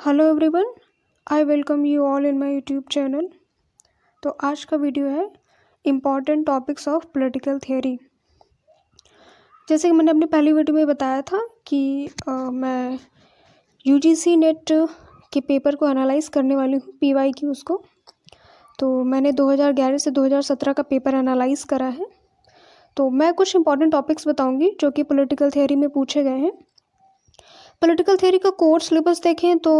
Hello everyone, I welcome you all in my YouTube channel. तो आज का video है important topics of political theory. जैसे कि मैंने अपनी पहली वीडियो में बताया था कि मैं यूजीसी नेट के पेपर को एनालाइज करने वाली हूँ, PYQs को। तो मैंने 2011 से 2017 का पेपर एनालाइज करा है। तो मैं कुछ इंपॉर्टेंट टॉपिक्स बताऊँगी जो कि पॉलिटिकल थियोरी में पूछे गए हैं। पॉलिटिकल थियोरी का कोर सिलेबस देखें तो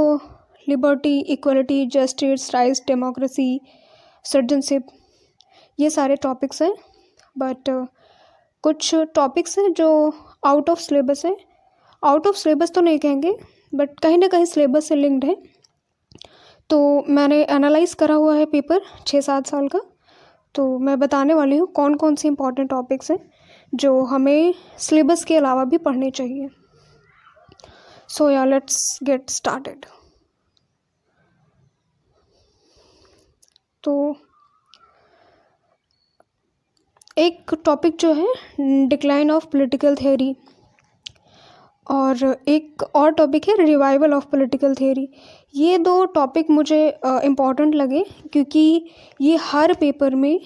liberty, equality, justice, rights, democracy, citizenship, ये सारे टॉपिक्स हैं। बट कुछ टॉपिक्स हैं जो आउट ऑफ सिलेबस है। आउट ऑफ सिलेबस तो नहीं कहेंगे, बट कहीं ना कहीं सिलेबस से लिंक्ड है। तो मैंने एनालाइज करा हुआ है पेपर 6-7 साल का। तो मैं बताने वाली हूँ कौन कौन से इंपॉर्टेंट टॉपिक्स हैं जो हमें सिलेबस के अलावा भी पढ़ने चाहिए। सो या लेट्स गेट स्टार्टेड। तो एक टॉपिक जो है डिक्लाइन ऑफ पॉलिटिकल थियोरी, और एक और टॉपिक है रिवाइवल ऑफ पॉलिटिकल थियोरी। ये दो टॉपिक मुझे इम्पॉर्टेंट लगे क्योंकि ये हर पेपर में,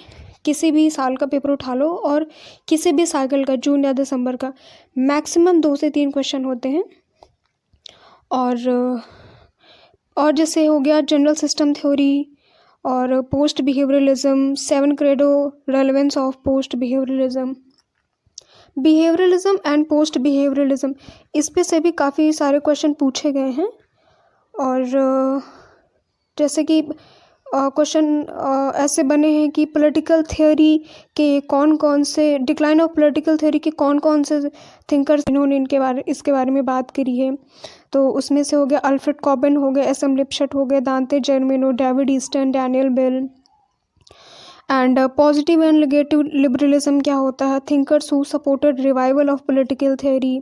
किसी भी साल का पेपर उठा लो और किसी भी साइकिल का, जून या दिसंबर का, मैक्सिमम 2 से 3 क्वेश्चन होते हैं। और जैसे हो गया जनरल सिस्टम थ्योरी और post behaviourism, 7 credo relevance of post behaviourism, behaviourism and post behaviourism, इस पे से भी काफ़ी सारे क्वेश्चन पूछे गए हैं। और जैसे कि क्वेश्चन ऐसे बने हैं कि पॉलिटिकल थियोरी के कौन कौन से, डिक्लाइन ऑफ पॉलिटिकल थियोरी के कौन कौन से थिंकर्स इन्होंने इसके बारे में बात करी है। तो उसमें से हो गया अल्फ्रेड कॉबन, हो गए SM लिपशट, हो गए Dante Germino, David Easton, Daniel Bell. And positive and negative liberalism क्या होता है, thinkers who supported revival of political theory,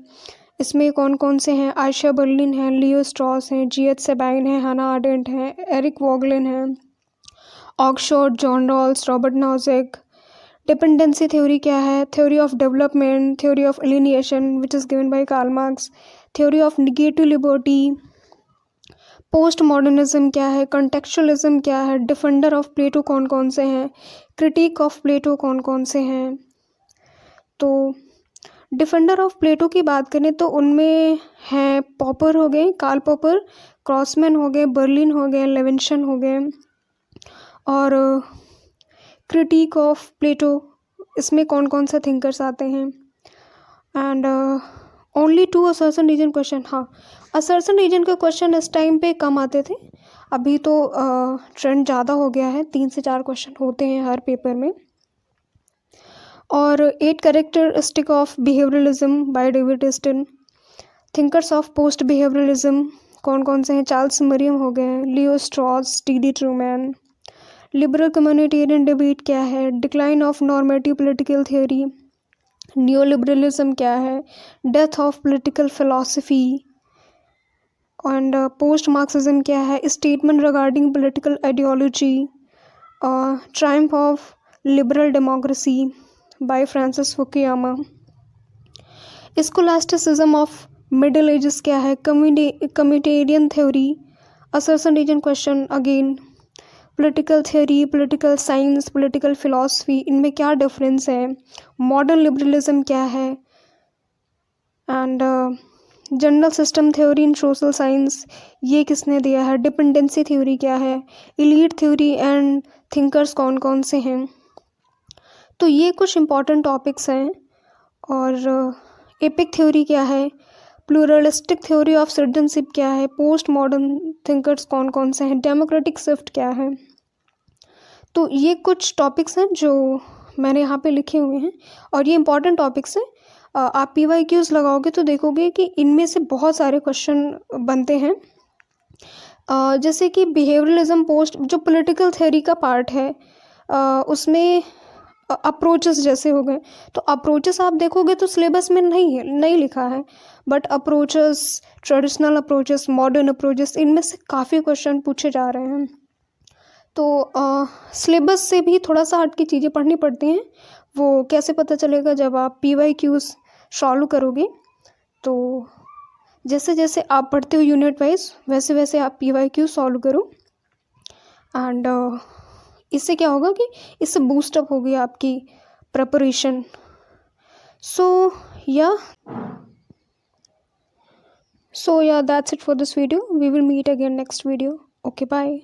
इसमें कौन कौन से हैं, आयशा बर्लिन हैं, लियो स्ट्रॉस हैं, GH सेबाइन हैं, हाना आर्डेंट हैं, एरिक वॉगलिन हैं, Oxford, John Rawls, Robert Nozick. Dependency theory क्या है, theory of development, theory of alienation which is given by Karl Marx, theory of negative liberty, post modernism क्या है, कंटेक्चुअलिज्म क्या है, defender of प्लेटो कौन कौन से हैं, क्रिटिक ऑफ प्लेटो कौन कौन से हैं। तो डिफेंडर ऑफ प्लेटो की बात करें तो उनमें हैं पॉपर हो गए, कार्ल पॉपर, क्रॉसमैन हो गए, बर्लिन हो गए, लेविंसन हो गए। और क्रिटिक ऑफ प्लेटो, इसमें कौन कौन से थिंकर्स आते हैं। And only 2 assertion reason question. हाँ, असर्शन रीजन के क्वेश्चन इस टाइम पे कम आते थे, अभी तो ट्रेंड ज़्यादा हो गया है, 3 से 4 क्वेश्चन होते हैं हर पेपर में। और 8 characteristic of behaviouralism by David Easton, thinkers of post behaviouralism कौन कौन से हैं, चार्ल्स मरियम हो गए, Leo Strauss, TD Truman. Liberal communitarian debate क्या है, decline of normative political theory, new liberalism क्या है, death of political philosophy, and post Marxism क्या है, statement regarding political ideology, triumph of liberal democracy by Francis Fukuyama, scholasticism of Middle Ages क्या है, communitarian theory, assertion reason question again, political theory, political science, political philosophy, इनमें क्या difference है, modern liberalism क्या है, and general system theory in social science, ये किसने दिया है, डिपेंडेंसी थ्योरी क्या है, एलीट थ्योरी एंड थिंकर्स कौन कौन से हैं। तो ये कुछ इंपॉर्टेंट टॉपिक्स हैं। और एपिक थ्योरी क्या है, प्लूरलिस्टिक थ्योरी ऑफ सिटीजनशिप क्या है, पोस्ट मॉडर्न थिंकर्स कौन कौन से हैं, डेमोक्रेटिक शिफ्ट क्या है। तो ये कुछ टॉपिक्स हैं जो मैंने यहाँ पे लिखे हुए हैं और ये इंपॉर्टेंट टॉपिक्स हैं। आप PYQs लगाओगे तो देखोगे कि इनमें से बहुत सारे क्वेश्चन बनते हैं। जैसे कि बिहेवियरलिज्म पोस्ट, जो पॉलिटिकल थ्योरी का पार्ट है, उसमें अप्रोचेस जैसे हो गए, तो अप्रोचेस आप देखोगे तो सिलेबस में नहीं लिखा है, but approaches, traditional approaches, modern approaches, इनमें से काफ़ी क्वेश्चन पूछे जा रहे हैं। तो सिलेबस से भी थोड़ा सा हट के चीज़ें पढ़नी पड़ती हैं। वो कैसे पता चलेगा, जब आप PYQs सॉल्व करोगे। तो जैसे जैसे आप पढ़ते हो यूनिट वाइज वैसे वैसे आप PYQ सॉल्व करो। एंड इससे क्या होगा कि इससे बूस्टअप हो गया आपकी प्रिपरेशन। सो या that's it for this video. We will meet again next video. Okay bye.